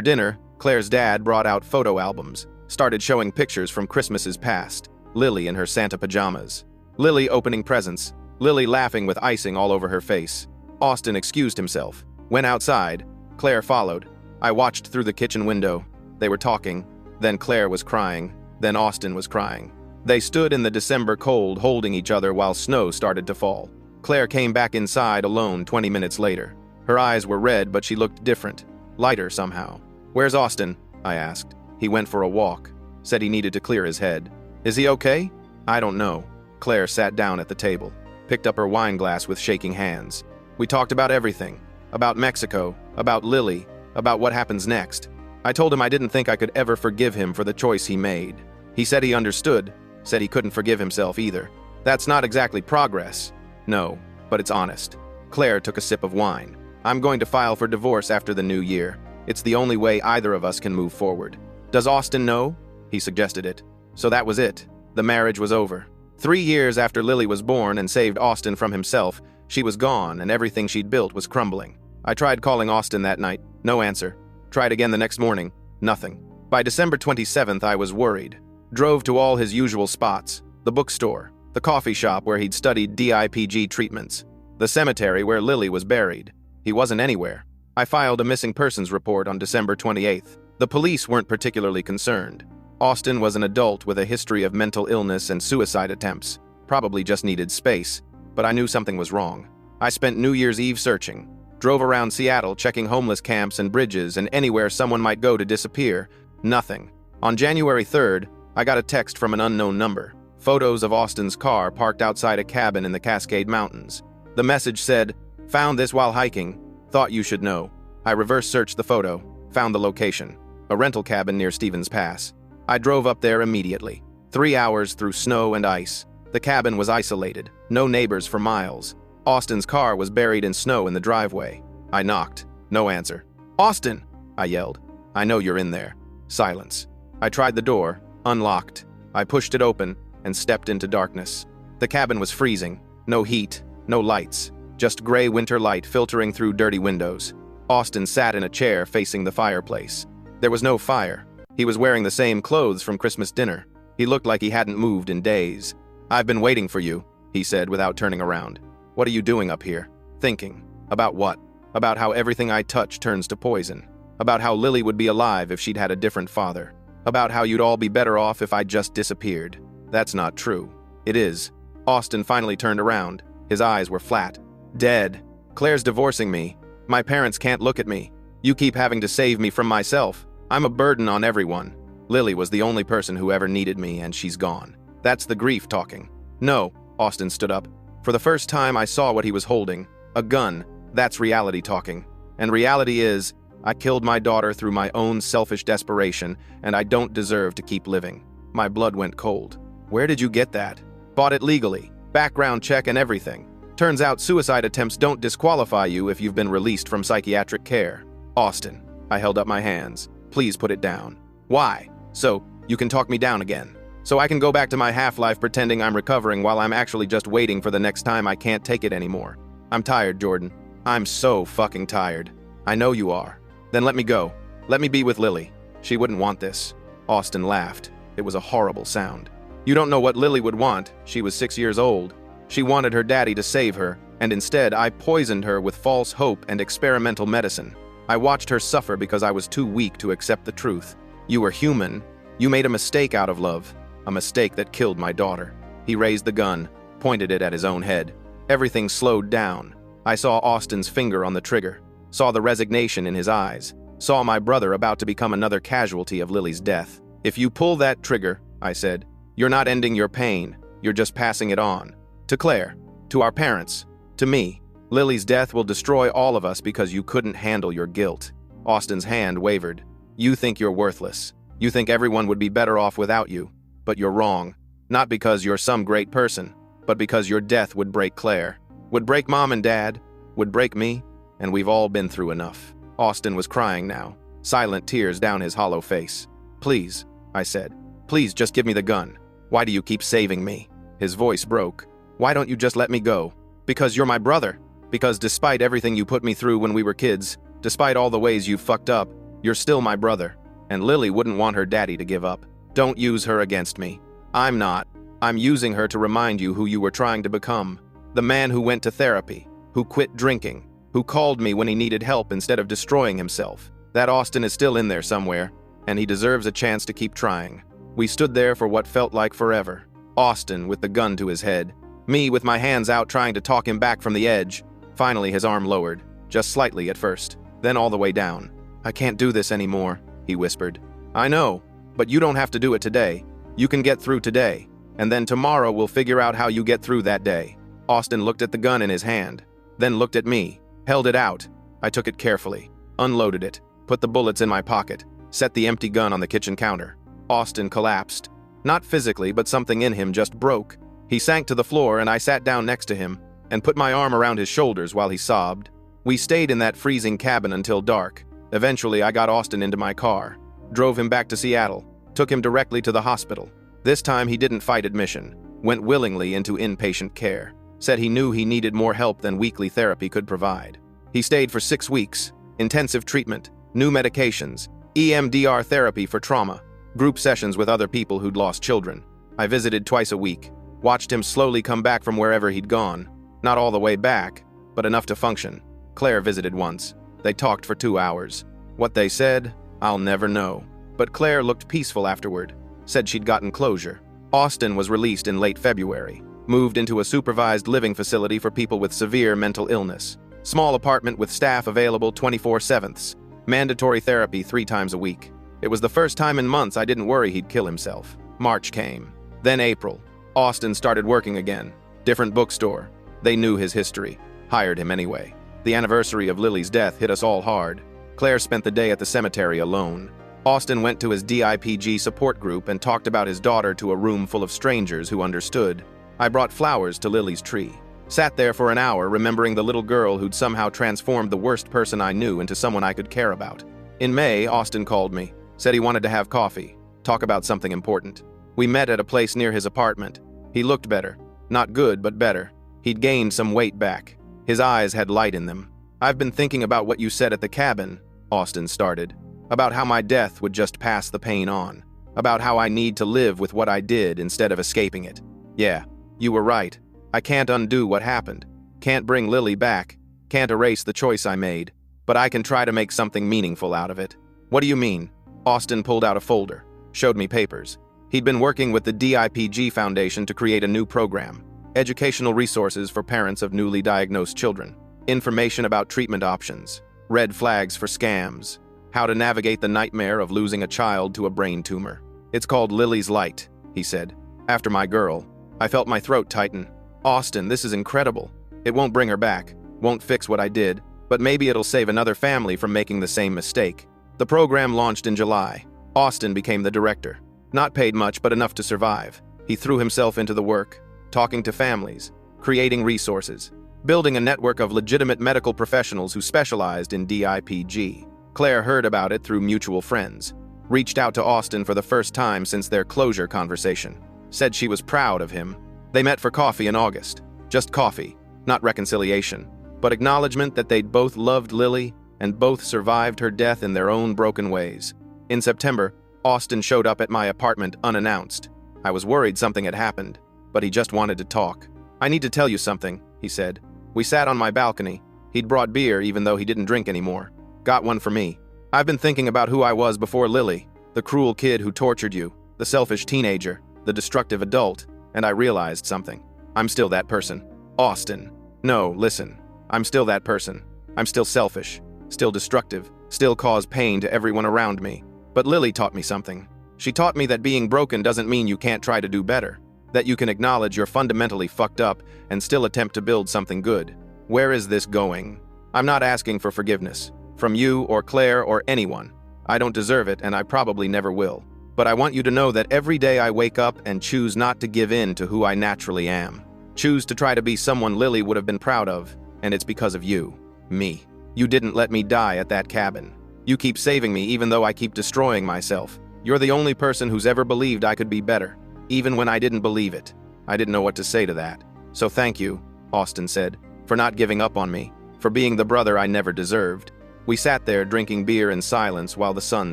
dinner, Claire's dad brought out photo albums, started showing pictures from Christmases past, Lily in her Santa pajamas, Lily opening presents, Lily laughing with icing all over her face. Austin excused himself, went outside. Claire followed. I watched through the kitchen window. They were talking. Then Claire was crying. Then Austin was crying. They stood in the December cold holding each other while snow started to fall. Claire came back inside alone 20 minutes later. Her eyes were red, but she looked different, lighter somehow. "Where's Austin?" I asked. "He went for a walk. Said he needed to clear his head." "Is he okay?" "I don't know." Claire sat down at the table, picked up her wine glass with shaking hands. We talked about everything. About Mexico, about Lily, about what happens next. I told him I didn't think I could ever forgive him for the choice he made. He said he understood, said he couldn't forgive himself either. That's not exactly progress. No, but it's honest. Claire took a sip of wine. "I'm going to file for divorce after the new year. It's the only way either of us can move forward." "Does Austin know?" He suggested it. So that was it. The marriage was over. 3 years after Lily was born and saved Austin from himself, she was gone and everything she'd built was crumbling. I tried calling Austin that night. No answer. Tried again the next morning. Nothing. By December 27th, I was worried. Drove to all his usual spots. The bookstore, the coffee shop where he'd studied DIPG treatments, the cemetery where Lily was buried. He wasn't anywhere. I filed a missing persons report on December 28th. The police weren't particularly concerned. Austin was an adult with a history of mental illness and suicide attempts. Probably just needed space, but I knew something was wrong. I spent New Year's Eve searching. Drove around Seattle checking homeless camps and bridges and anywhere someone might go to disappear. Nothing. On January 3rd, I got a text from an unknown number. Photos of Austin's car parked outside a cabin in the Cascade Mountains. The message said, "Found this while hiking. Thought you should know." I reverse searched the photo. Found the location. A rental cabin near Stevens Pass. I drove up there immediately. 3 hours through snow and ice. The cabin was isolated. No neighbors for miles. Austin's car was buried in snow in the driveway. I knocked. No answer. "Austin!" I yelled. "I know you're in there." Silence. I tried the door. Unlocked. I pushed it open and stepped into darkness. The cabin was freezing. No heat. No lights. Just gray winter light filtering through dirty windows. Austin sat in a chair facing the fireplace. There was no fire. He was wearing the same clothes from Christmas dinner. He looked like he hadn't moved in days. "I've been waiting for you," he said without turning around. "What are you doing up here?" "Thinking." "About what?" "About how everything I touch turns to poison. About how Lily would be alive if she'd had a different father. About how you'd all be better off if I just disappeared." "That's not true." "It is." Austin finally turned around. His eyes were flat. "Dead. Claire's divorcing me. My parents can't look at me. You keep having to save me from myself. I'm a burden on everyone. Lily was the only person who ever needed me, and she's gone. That's the grief talking." "No." Austin stood up. For the first time, I saw what he was holding. A gun. That's reality talking. And reality is, I killed my daughter through my own selfish desperation, and I don't deserve to keep living. My blood went cold. "Where did you get that?" "Bought it legally. Background check and everything. Turns out suicide attempts don't disqualify you if you've been released from psychiatric care." "Austin." I held up my hands. "Please put it down." "Why?" "So, you can talk me down again. So I can go back to my half-life pretending I'm recovering while I'm actually just waiting for the next time I can't take it anymore. I'm tired, Jordan. I'm so fucking tired. I know you are. Then let me go. Let me be with Lily. She wouldn't want this." Austin laughed. It was a horrible sound. "You don't know what Lily would want. She was 6 years old. She wanted her daddy to save her. And instead, I poisoned her with false hope and experimental medicine. I watched her suffer because I was too weak to accept the truth. You were human. You made a mistake out of love. A mistake that killed my daughter. He raised the gun, pointed it at his own head. Everything slowed down. I saw Austin's finger on the trigger, saw the resignation in his eyes, saw my brother about to become another casualty of Lily's death. If you pull that trigger, I said, you're not ending your pain, you're just passing it on. To Claire, to our parents, to me. Lily's death will destroy all of us because you couldn't handle your guilt. Austin's hand wavered. You think you're worthless. You think everyone would be better off without you. But you're wrong. Not because you're some great person, but because your death would break Claire. Would break Mom and Dad. Would break me. And we've all been through enough. Austin was crying now, silent tears down his hollow face. Please, I said. Please just give me the gun. Why do you keep saving me? His voice broke. Why don't you just let me go? Because you're my brother. Because despite everything you put me through when we were kids, despite all the ways you fucked up, you're still my brother. And Lily wouldn't want her daddy to give up. Don't use her against me. I'm not. I'm using her to remind you who you were trying to become. The man who went to therapy, who quit drinking, who called me when he needed help instead of destroying himself. That Austin is still in there somewhere, and he deserves a chance to keep trying. We stood there for what felt like forever. Austin with the gun to his head. Me with my hands out trying to talk him back from the edge. Finally, his arm lowered, just slightly at first, then all the way down. I can't do this anymore, he whispered. I know, but you don't have to do it today. You can get through today, and then tomorrow we'll figure out how you get through that day. Austin looked at the gun in his hand, then looked at me, held it out. I took it carefully, unloaded it, put the bullets in my pocket, set the empty gun on the kitchen counter. Austin collapsed. Not physically, but something in him just broke. He sank to the floor and I sat down next to him and put my arm around his shoulders while he sobbed. We stayed in that freezing cabin until dark. Eventually, I got Austin into my car, drove him back to Seattle, took him directly to the hospital. This time, he didn't fight admission, went willingly into inpatient care, said he knew he needed more help than weekly therapy could provide. He stayed for 6 weeks, intensive treatment, new medications, EMDR therapy for trauma, group sessions with other people who'd lost children. I visited twice a week, watched him slowly come back from wherever he'd gone. Not all the way back, but enough to function. Claire visited once. They talked for 2 hours. What they said, I'll never know. But Claire looked peaceful afterward, said she'd gotten closure. Austin was released in late February, moved into a supervised living facility for people with severe mental illness. Small apartment with staff available 24/7. Mandatory therapy 3 times a week. It was the first time in months I didn't worry he'd kill himself. March came. Then April. Austin started working again. Different bookstore. They knew his history. Hired him anyway. The anniversary of Lily's death hit us all hard. Claire spent the day at the cemetery alone. Austin went to his DIPG support group and talked about his daughter to a room full of strangers who understood. I brought flowers to Lily's tree. Sat there for an hour remembering the little girl who'd somehow transformed the worst person I knew into someone I could care about. In May, Austin called me, said he wanted to have coffee, talk about something important. We met at a place near his apartment. He looked better. Not good, but better. He'd gained some weight back. His eyes had light in them. I've been thinking about what you said at the cabin, Austin started. About how my death would just pass the pain on. About how I need to live with what I did instead of escaping it. Yeah, you were right. I can't undo what happened. Can't bring Lily back. Can't erase the choice I made. But I can try to make something meaningful out of it. What do you mean? Austin pulled out a folder, showed me papers. He'd been working with the DIPG Foundation to create a new program. Educational resources for parents of newly diagnosed children. Information about treatment options. Red flags for scams. How to navigate the nightmare of losing a child to a brain tumor. It's called Lily's Light, he said. After my girl. I felt my throat tighten. Austin, this is incredible. It won't bring her back. Won't fix what I did. But maybe it'll save another family from making the same mistake. The program launched in July. Austin became the director. Not paid much, but enough to survive. He threw himself into the work. Talking to families, creating resources, building a network of legitimate medical professionals who specialized in DIPG. Claire heard about it through mutual friends, reached out to Austin for the first time since their closure conversation, said she was proud of him. They met for coffee in August. Just coffee, not reconciliation, but acknowledgement that they'd both loved Lily and both survived her death in their own broken ways. In September, Austin showed up at my apartment unannounced. I was worried something had happened, but he just wanted to talk. I need to tell you something, he said. We sat on my balcony. He'd brought beer even though he didn't drink anymore. Got one for me. I've been thinking about who I was before Lily, the cruel kid who tortured you, the selfish teenager, the destructive adult, and I realized something. I'm still that person. Austin. No, listen. I'm still that person. I'm still selfish, still destructive, still cause pain to everyone around me. But Lily taught me something. She taught me that being broken doesn't mean you can't try to do better, that you can acknowledge you're fundamentally fucked up and still attempt to build something good. Where is this going? I'm not asking for forgiveness, from you or Claire or anyone. I don't deserve it and I probably never will. But I want you to know that every day I wake up and choose not to give in to who I naturally am. Choose to try to be someone Lily would have been proud of, and it's because of you. Me. You didn't let me die at that cabin. You keep saving me even though I keep destroying myself. You're the only person who's ever believed I could be better, even when I didn't believe it. I didn't know what to say to that. So thank you, Austin said, for not giving up on me, for being the brother I never deserved. We sat there drinking beer in silence while the sun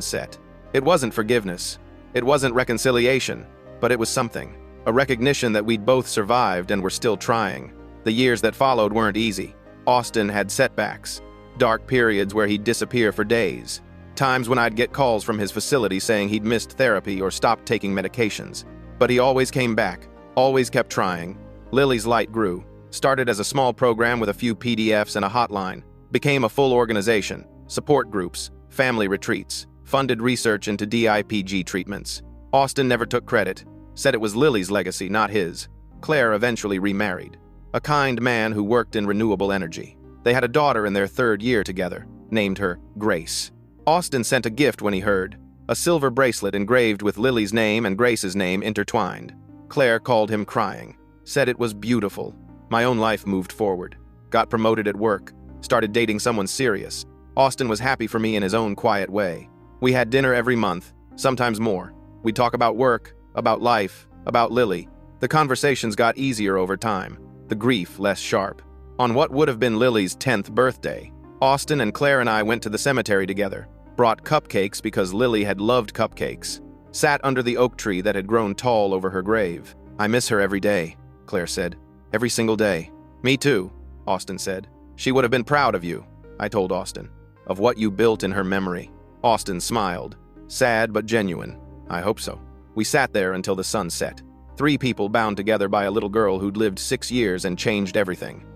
set. It wasn't forgiveness. It wasn't reconciliation, but it was something. A recognition that we'd both survived and were still trying. The years that followed weren't easy. Austin had setbacks. Dark periods where he'd disappear for days. Times when I'd get calls from his facility saying he'd missed therapy or stopped taking medications. But he always came back, always kept trying. Lily's light grew. Started as a small program with a few PDFs and a hotline. Became a full organization. Support groups, family retreats, funded research into DIPG treatments. Austin never took credit. Said it was Lily's legacy, not his. Claire eventually remarried. A kind man who worked in renewable energy. They had a daughter in their 3rd year together, named her Grace. Austin sent a gift when he heard, a silver bracelet engraved with Lily's name and Grace's name intertwined. Claire called him crying, said it was beautiful. My own life moved forward. Got promoted at work, started dating someone serious. Austin was happy for me in his own quiet way. We had dinner every month, sometimes more. We'd talk about work, about life, about Lily. The conversations got easier over time, the grief less sharp. On what would have been Lily's 10th birthday, Austin and Claire and I went to the cemetery together, brought cupcakes because Lily had loved cupcakes, sat under the oak tree that had grown tall over her grave. I miss her every day, Claire said. Every single day. Me too, Austin said. She would have been proud of you, I told Austin, of what you built in her memory. Austin smiled, sad but genuine. I hope so. We sat there until the sun set. 3 people bound together by a little girl who'd lived 6 years and changed everything.